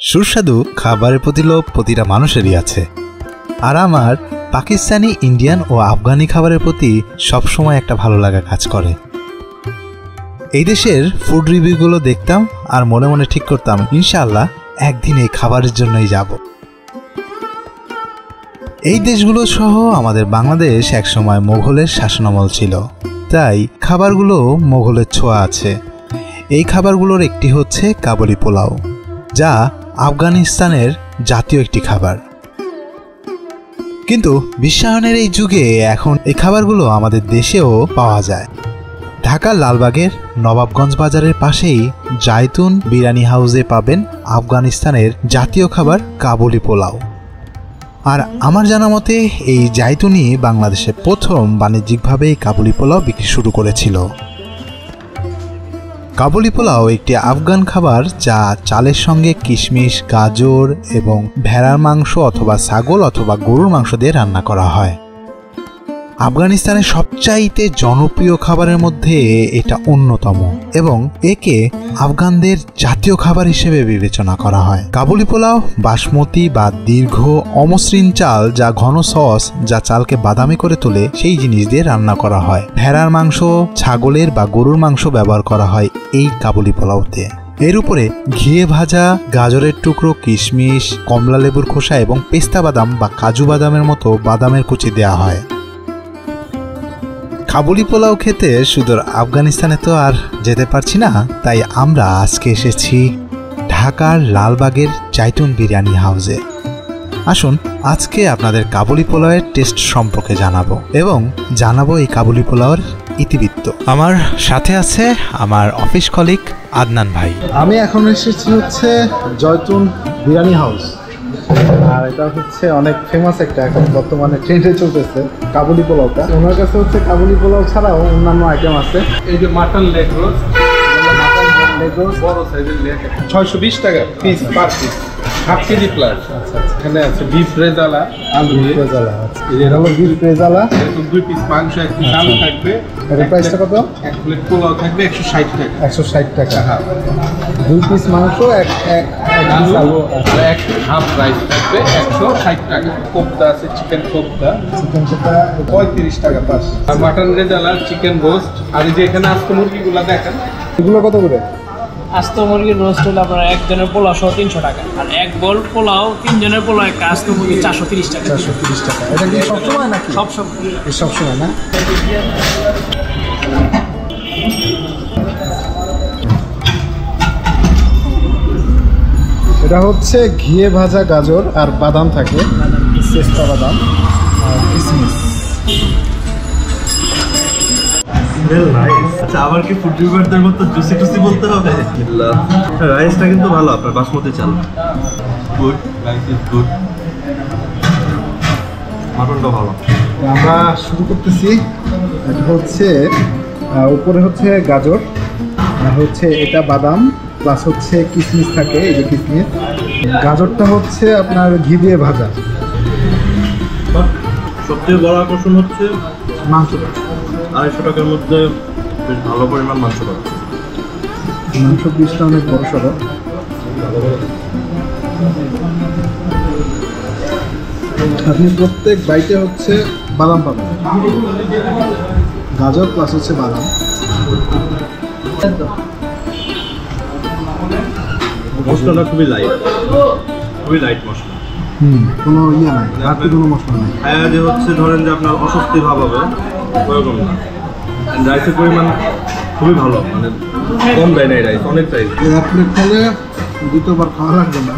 সুস্বাদু খাবারের প্রতি লোভ প্রতিটা মানুষেরই আছে, আর আমার পাকিস্তানি, ইন্ডিয়ান ও আফগানি খাবারের প্রতি সবসময় একটা ভালো লাগা কাজ করে। এই দেশের ফুড রিভিউগুলো দেখতাম আর মনে মনে ঠিক করতাম ইনশাআল্লাহ একদিন এই খাবারের জন্যই যাব। এই দেশগুলো সহ আমাদের বাংলাদেশ একসময় মোগলের শাসনামল ছিল, তাই খাবারগুলো মোগলের ছোঁয়া আছে। এই খাবারগুলোর একটি হচ্ছে কাবুলি পোলাও, যা আফগানিস্তানের জাতীয় একটি খাবার। কিন্তু বিশ্বায়নের এই যুগে এখন এই খাবারগুলো আমাদের দেশেও পাওয়া যায়। ঢাকার লালবাগের নবাবগঞ্জ বাজারের পাশেই জায়তুন বিরিয়ানি হাউসে পাবেন আফগানিস্তানের জাতীয় খাবার কাবুলি পোলাও। আর আমার জানা মতে এই জায়তুনই বাংলাদেশে প্রথম বাণিজ্যিকভাবে কাবুলি পোলাও বিক্রি শুরু করেছিল। কাবুলি পোলাও একটি আফগান খাবার যা চালের সঙ্গে কিশমিশ, গাজর এবং ভেড়ার মাংস অথবা ছাগল অথবা গরুর মাংস দিয়ে রান্না করা হয়। আফগানিস্তানের সবচাইতে জনপ্রিয় খাবারের মধ্যে এটা অন্যতম এবং একে আফগানদের জাতীয় খাবার হিসেবে বিবেচনা করা হয়। কাবুলি পোলাও বাসমতি বা দীর্ঘ অমসৃণ চাল, যা ঘন সস যা চালকে বাদামি করে তোলে, সেই জিনিস দিয়ে রান্না করা হয়। ভেড়ার মাংস, ছাগলের বা গরুর মাংস ব্যবহার করা হয় এই কাবুলি পোলাওতে। এর উপরে ঘিয়ে ভাজা গাজরের টুকরো, কিশমিশ, কমলা লেবুর খোসা এবং পেস্তা বাদাম বা কাজু বাদামের মতো বাদামের কুচি দেওয়া হয়। কাবুলি পোলাও খেতে শুধু আফগানিস্তানে তো আর যেতে পারছি না, তাই আমরা আজকে এসেছি ঢাকার লালবাগের জায়তুন বিরিয়ানি হাউসে। আসুন আজকে আপনাদের কাবুলি পোলাওয়ের টেস্ট সম্পর্কে জানাবো এবং জানাবো এই কাবুলি পোলাওয়ের ইতিবৃত্ত। আমার সাথে আছে আমার অফিস কলিগ আদনান ভাই। আমি এখন এসেছি হচ্ছে জয়তুন বিরিয়ানি হাউস, আর এটা হচ্ছে অনেক ফেমাস একটা, এখন বর্তমানে ট্রেন্ডে চলতেছে কাবুলি পোলাওটা। ওনার কাছে হচ্ছে কাবুলি পোলাও ছাড়াও অন্যান্য আইটেম আছে। এই যে মাটন লেগ রোস্ট, বড় সাইজের লেগ 620 টাকা piece, per piece, half KG plus. আচ্ছা, এখানে আছে বিফ রেজালা, আলু রেজালা। এটা হলো বিফ রেজালা, এরকম 2 পিস মাংস, 1 পিস আলু থাকবে। এর প্রাইসটা কত? 1 প্লেট পোলাও থাকবে 160 টাকা। 160 টাকা। হ্যাঁ, 2 পিস মাংস, এক পিস আলু, এক হাফ রাইস থাকবে 160 টাকা। কোপ্তা আছে, চিকেন কোপ্তা, চিকেন কোপ্তা 35 টাকা পাস। আর মাটন রেজালা, চিকেন রোস্ট। আর এই যে এখানে আস্ত মুরগিগুলো দেখেন, এগুলো কত করে? আস্ত মুরগির রোস্ট হলো আপনার একজনের পোলাও সহ 300 টাকা, আর এক বোল পোলাও, 3 জনের পোলাও একটা আস্ত মুরগি 430 টাকা। 430 টাকা। এটা কি সবসময় নাকি? সবসময়। সবসময় না? এটা হচ্ছে ঘিয়ে ভাজা গাজর আর বাদাম থাকে, পেস্তা বাদাম আর কিশমিশ। আচ্ছা, আবার কি ফুড রিভিউয়ারদের মতো জুসি টুসি বলতে হবে? রাইসটা কিন্তু ভালো, আপনার বাসমতি চাল। Good, rice is good. মাটনটা ভালো। আমরা শুরু করতেছি। এটা হচ্ছে উপরে হচ্ছে গাজর, আর হচ্ছে এটা বাদাম, প্লাস হচ্ছে কিশমিশ থাকে, এই যে কিশমিশ। গাজরটা হচ্ছে আপনার ঘি দিয়ে ভাজা। সবচেয়ে বড় আকর্ষণ হচ্ছে মাংসটা। 250 টাকার মধ্যে বেশ ভালো পরিমাণ মাংস পাওয়া। মাংস পিসটা অনেক বড় সড়ো। আপনি প্রত্যেক বাইটে হচ্ছে বাদাম পাবেন, গাজর প্লাস হচ্ছে বাদাম। মশলাটা খুবই লাইট মশলা। কোনো ইয়ে নাই, বাড়তি কোনো মশলা নাই। যে হচ্ছে ধরেন যে আপনার অস্বস্তি ভাব হবে ওরকম না। রাইসের পরিমাণ খুবই ভালো, মানে কম দেয় না এই রাইস, অনেক রাইস। 1 প্লেট খেলে দ্বিতীয়বার খাওয়া লাগবে না।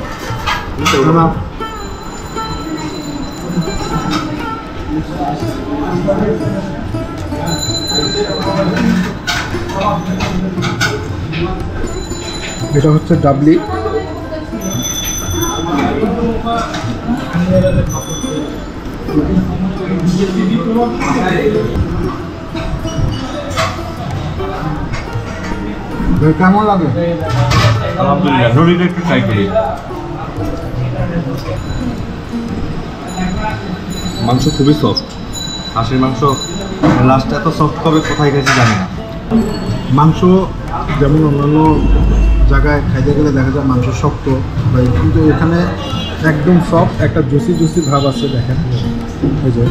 এটা হচ্ছে ডাবলি। কেমন লাগে? আলহামদুলিল্লাহ, রুটিটা একটু ট্রাই করি। মাংস খুবই সফট, হাঁসের মাংস লাস্টে এত সফট কবে কোথায় গেছে জানি না। মাংস যেমন অন্যান্য জায়গায় খাইতে গেলে দেখা যায় মাংস শক্ত ভাই, কিন্তু এখানে একদম সফট, একটা জুসি জুসি ভাব আছে। দেখেন এই যে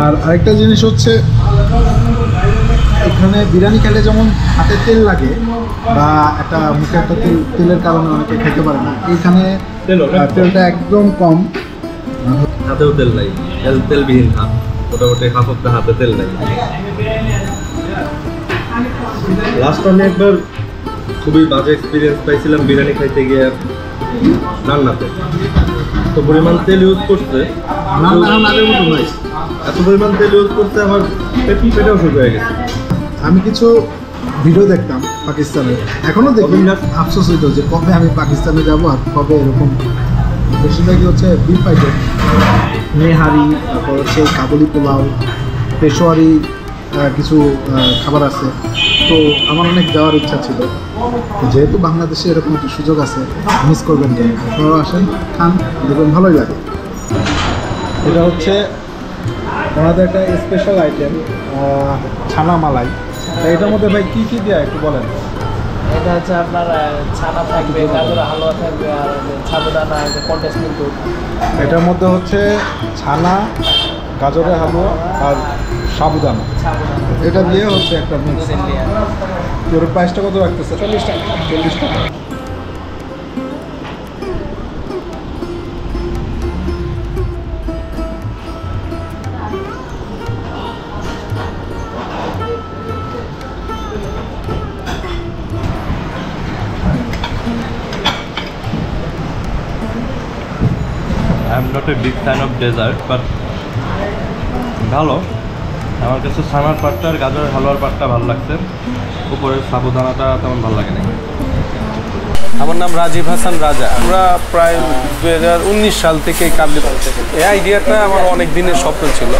আর আরেকটা জিনিস হচ্ছে এখানে বিরিয়ানি খেলে যেমন হাতে তেল লাগে বা একটা মুখে একটা তেলের কারণে অনেকে খেতে পারে না, এখানে তেলটা একদম কম, হাতেও তেল নাই, তেলবিহীন হাত, মোটামুটি হাফ অফ দ্য হাতে তেল নাই। লাস্ট আমি একবার খুবই বাজে এক্সপিরিয়েন্স পাইছিলাম বিরিয়ানি খাইতে গিয়ে রান্নাতে। এত পরিমাণ তেল ইউজ করছে, এত পরিমাণ তেল ইউজ করতে আমার পেটেও শুরু হয়ে গেছে। আমি কিছু ভিডিও দেখতাম পাকিস্তানের, এখনও দেখি, আফসোস হইতো যে কবে আমি পাকিস্তানে যাবো আর কবে এরকম। বেশিরভাগই হচ্ছে বিফ আইটেম, নেহারি, তারপর হচ্ছে কাবুলি পোলাও, পেশোয়ারি কিছু খাবার আছে। তো আমার অনেক যাওয়ার ইচ্ছা ছিল, যেহেতু বাংলাদেশে এরকম একটা সুযোগ আছে, মিস করবেন কেন, আপনারাও আসেন, খান, দেখবেন ভালোই লাগে। এটা হচ্ছে ওনাদের একটা স্পেশাল আইটেম ছানা মালাই। এটার মধ্যে ভাই কী কী দেয় একটু বলেন। এটা হচ্ছে আপনার ছানা থাকবে, গাজরের হালুয়া থাকবে, আর সাবুদানা, কন্ডেন্সড দুধ। এটার মধ্যে হচ্ছে ছানা, গাজরের হালুয়া আর সাবুদানা, এটা দিয়ে হচ্ছে একটা মিক্স। এর প্রাইসটা কত রাখতেছে? 40 টাকা। 40 টাকা। I'm not a big fan of dessert, but ভালো। আমার কাছে ছানার পাটটা আর গাজরের হালুয়ার পাটটা ভালো লাগছে, উপরের সাবুদানাটা তেমন ভালো লাগে না। আমার নাম রাজীব হাসান রাজা। আমরা প্রায় 2019 সাল থেকে কাবলি পোলাও, এই আইডিয়াটা আমার অনেক দিনের স্বপ্ন ছিল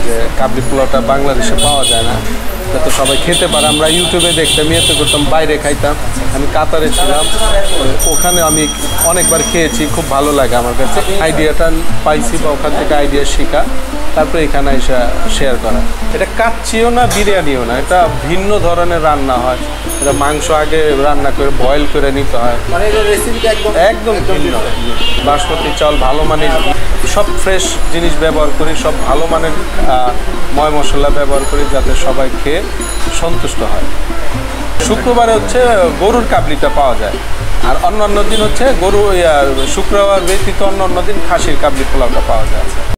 যে কাবলি পোলাওটা বাংলাদেশে পাওয়া যায় না, যাতে সবাই খেতে পারে। আমরা ইউটিউবে দেখতাম, ইয়েতে করতাম, বাইরে খাইতাম। আমি কাতারে ছিলাম, ওখানে আমি অনেকবার খেয়েছি, খুব ভালো লাগে আমার কাছে। আইডিয়াটা পাইছি বা ওখান থেকে আইডিয়া শেখা, তারপরে এখানে এসে শেয়ার করা। এটা কাচ্চিও না, বিরিয়ানিও না, এটা ভিন্ন ধরনের রান্না হয়। এটা মাংস আগে রান্না করে বয়েল করে নিতে হয়, একদম ভিন্ন। বাসমতি চাল ভালো মানের, সব ফ্রেশ জিনিস ব্যবহার করি, সব ভালো মানের ময় মশলা ব্যবহার করি, যাতে সবাই খেয়ে সন্তুষ্ট হয়। শুক্রবারে হচ্ছে গরুর কাবলিটা পাওয়া যায়, আর অন্য দিন হচ্ছে গরু, শুক্রবার ব্যতীত অন্য দিন খাসির কাবলি পোলাওটা পাওয়া যায়।